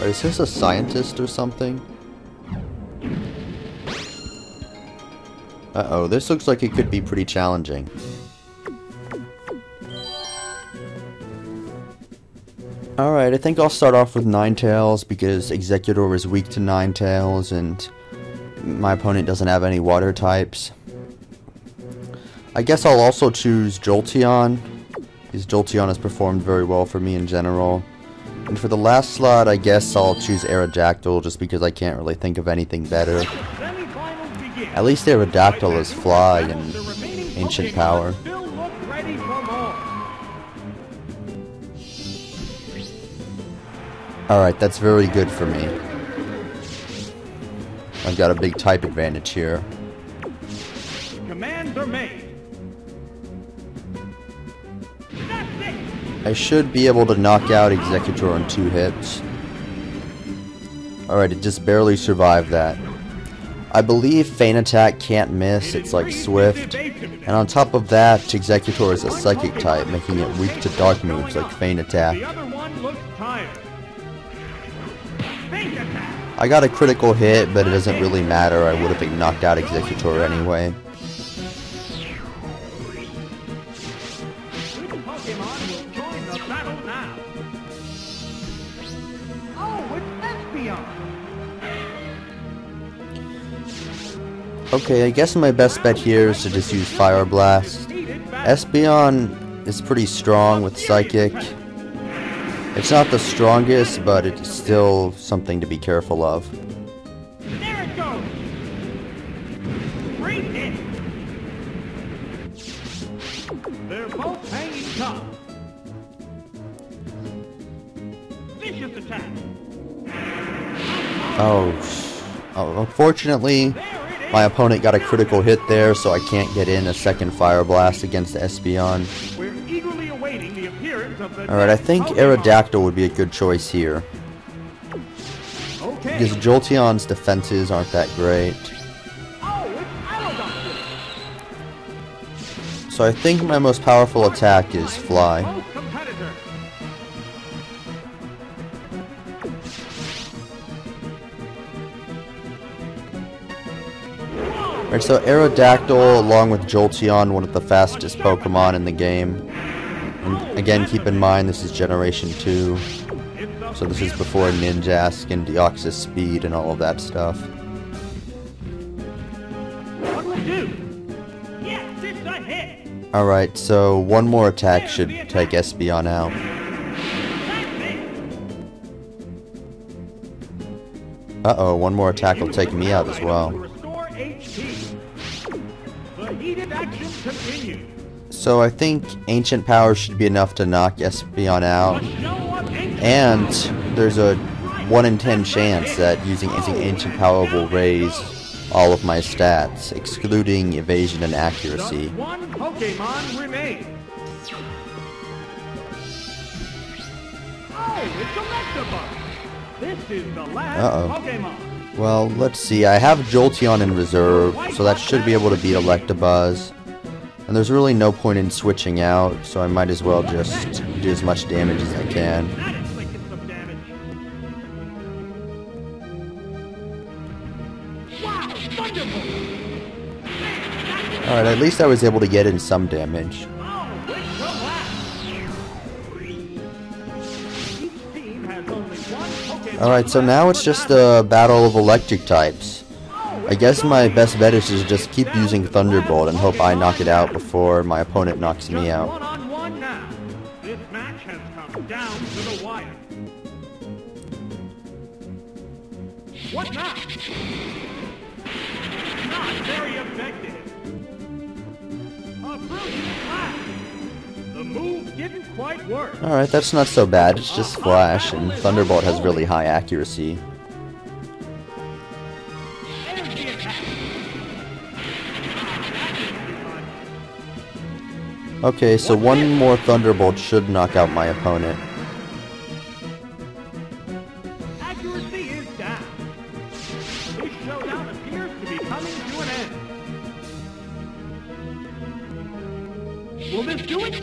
Or is this a scientist or something? Uh-oh, this looks like it could be pretty challenging. Alright, I think I'll start off with Ninetales because Executor is weak to Ninetales and my opponent doesn't have any water types. I guess I'll also choose Jolteon, because Jolteon has performed very well for me in general. And for the last slot, I guess I'll choose Aerodactyl just because I can't really think of anything better. At least Aerodactyl is Fly and Ancient Power. Alright, that's very good for me. I've got a big type advantage here. Commands are made. I should be able to knock out Executor in 2 hits. Alright, it just barely survived that. I believe Feint Attack can't miss, it's like Swift. And on top of that, Executor is a Psychic type, making it weak to dark moves like Feint Attack. I got a critical hit, but it doesn't really matter, I would have knocked out Executor anyway. Okay, I guess my best bet here is to just use Fire Blast. Espeon is pretty strong with Psychic. It's not the strongest, but it's still something to be careful of. There it goes. Great hit. They're both hanging tough. Vicious attack. Oh, unfortunately, my opponent got a critical hit there, so I can't get in a second Fire Blast against Espeon. We're eagerly awaiting the appearance of the Alright, I think Aerodactyl would be a good choice here. Okay. Because Jolteon's defenses aren't that great. Oh, it's Aerodactyl. So I think my most powerful attack is Fly. Both competitors. Alright, so Aerodactyl, along with Jolteon, one of the fastest Pokemon in the game. And again, keep in mind, this is Generation 2. So this is before Ninjask and Deoxys Speed and all of that stuff. What will do? Yes, it's a hit. Alright, so one more attack should take Espeon out. Uh-oh, one more attack will take me out as well. Restore HP. The heated action continues. So I think Ancient Power should be enough to knock Espeon out. And there's a 1 in 10 chance that using Ancient Power will raise all of my stats, excluding evasion and accuracy. Just one Pokemon remains. Oh, it's Electabuzz. This is the last Pokemon. Well, let's see. I have Jolteon in reserve, so that should be able to beat Electabuzz. And there's really no point in switching out, so I might as well just do as much damage as I can. That inflicted some damage. Wow, Thunderbolt. Alright, at least I was able to get in some damage. Oh, it's the last. Each team has only one Pokemon. Alright, so now it's just a battle of electric types. I guess my best bet is to just keep using Thunderbolt and hope I knock it out before my opponent knocks me out. One-on-one now. This match has come down to the wire. What now? Not very effective. A brilliant flash. The move didn't quite work. Alright, that's not so bad. It's just Flash, and Thunderbolt has really high accuracy. Energy attack. Okay, so one more Thunderbolt should knock out my opponent. Accuracy is down. This showdown appears to be coming to an end. Will this do it?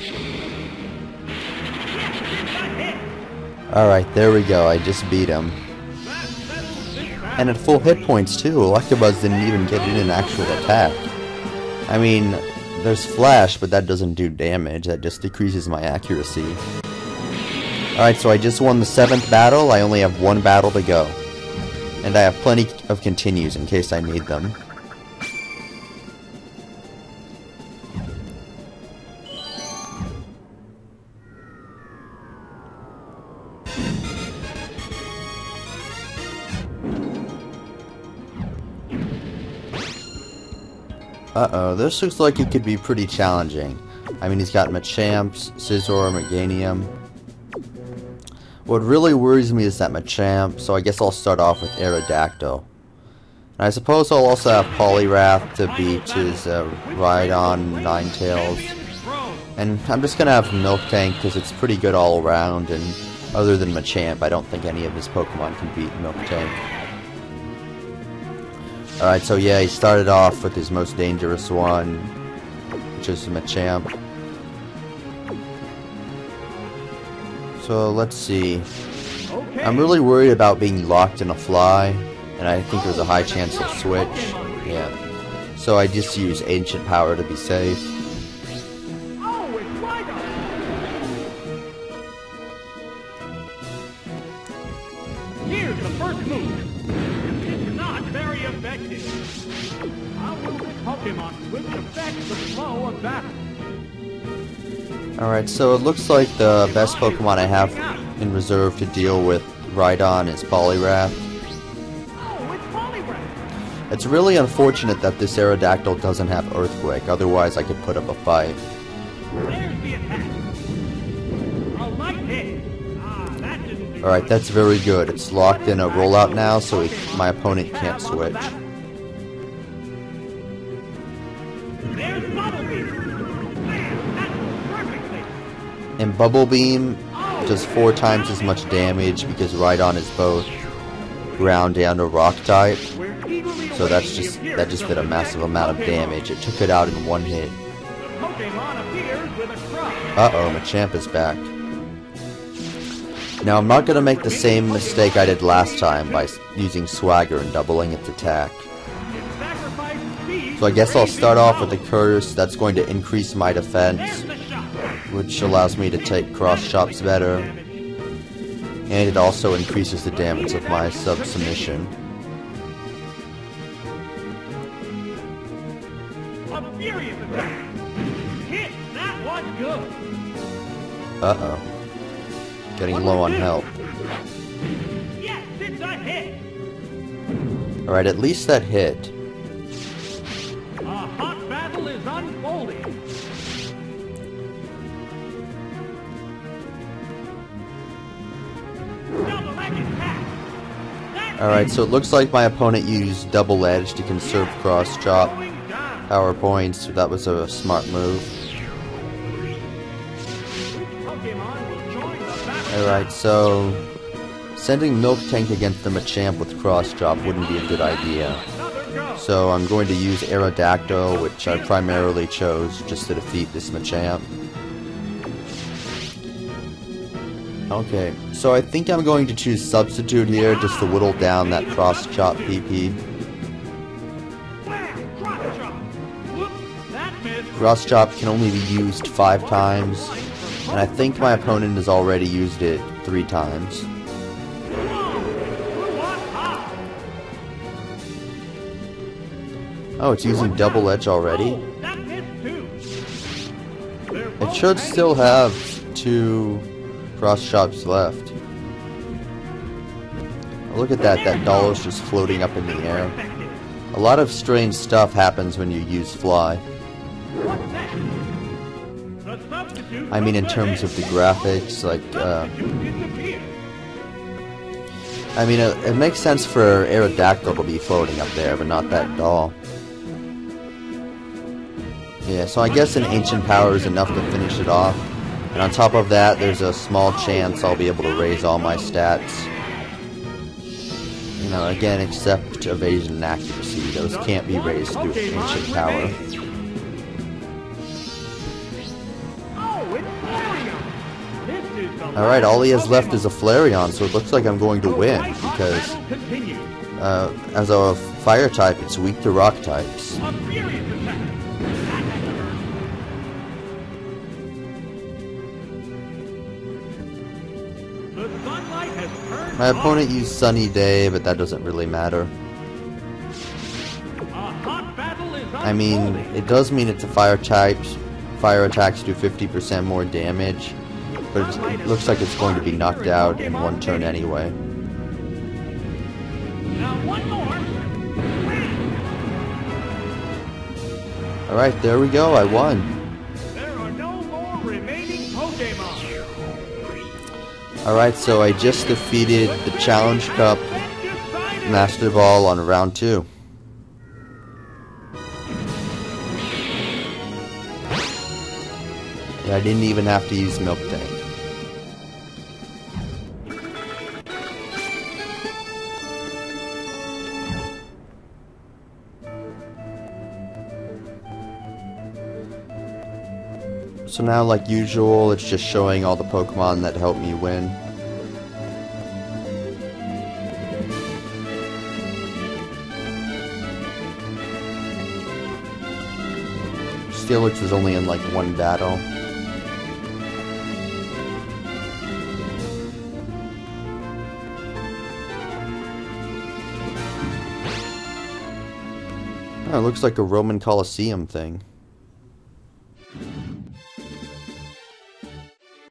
Yes, it's a hit. Alright, there we go. I just beat him. And at full hit points too. Electabuzz didn't even get in an actual attack. I mean, there's Flash, but that doesn't do damage. That just decreases my accuracy. Alright, so I just won the 7th battle. I only have 1 battle to go. And I have plenty of continues in case I need them. Uh-oh, this looks like it could be pretty challenging. I mean, he's got Machamps, Scizor, Meganium. What really worries me is that Machamp, so I guess I'll start off with Aerodactyl. And I suppose I'll also have Poliwrath to beat his Rhydon, Ninetales. And I'm just gonna have Miltank because it's pretty good all around, and other than Machamp, I don't think any of his Pokemon can beat Miltank. Alright, so yeah, he started off with his most dangerous one, which is Machamp. So let's see. I'm really worried about being locked in a fly, and I think there's a high chance he'll switch. Yeah. So I just use Ancient Power to be safe. Here's the first move. It's not very effective. How will this Pokemon switch affect the flow of battle? Alright, so it looks like the best Pokemon I have in reserve to deal with Rhydon is Poliwrath. Oh, it's Poliwrath. It's really unfortunate that this Aerodactyl doesn't have Earthquake, otherwise I could put up a fight. There's the attack. A light hit. Ah, that didn't do Alright, that's very good. It's locked in a rollout now, so my opponent can't switch. There's Bubble Beam. Man, that worked perfectly. And Bubble Beam does 4 times as much damage because Rhydon is both ground and a rock type. So that just did a massive amount of damage. It took it out in 1 hit. Uh-oh, Machamp is back. Now I'm not going to make the same mistake I did last time by using Swagger and doubling its attack. So I guess I'll start off with a Curse. That's going to increase my defense, which allows me to take cross chops better. And it also increases the damage of my sub-submission. A furious attack. Hit, that was good. Uh-oh. Getting low on health. Yes, it's a hit. Alright, at least that hit. A hot battle is unfolding. Double-edged attack. Alright, so it looks like my opponent used Double Edge to conserve cross chop power points. So that was a smart move. Alright, so sending Miltank against the Machamp with cross chop wouldn't be a good idea. So I'm going to use Aerodactyl, which I primarily chose just to defeat this Machamp. Okay, so I think I'm going to choose Substitute here just to whittle down that cross chop PP. Cross chop can only be used 5 times, and I think my opponent has already used it 3 times. Oh, it's using Double Edge already? It should still have 2 cross chops left. Look at that, that doll is just floating up in the air. A lot of strange stuff happens when you use Fly. I mean in terms of the graphics, like, I mean, it makes sense for Aerodactyl to be floating up there, but not that doll. Yeah, so I guess an Ancient Power is enough to finish it off. And on top of that, there's a small chance I'll be able to raise all my stats. You know, again, except evasion and accuracy. Those can't be raised through Ancient Power. Alright, all he has left is a Flareon, so it looks like I'm going to win, because As a fire type, it's weak to rock types. A furious attack. The sunlight has turned My opponent dark. used Sunny Day, but that doesn't really matter. A hot battle is I mean, unfolding. it does mean it's a fire type. Fire attacks do 50% more damage, but it looks like it's going to be knocked out in one turn anyway. Now one more. Alright, there we go, I won. There are no more remaining Pokemon. Alright, so I just defeated the Challenge Cup Master Ball on round 2. I didn't even have to use Miltank. So now, like usual, it's just showing all the Pokemon that helped me win. Steelix was only in like one battle. Oh, it looks like a Roman Colosseum thing.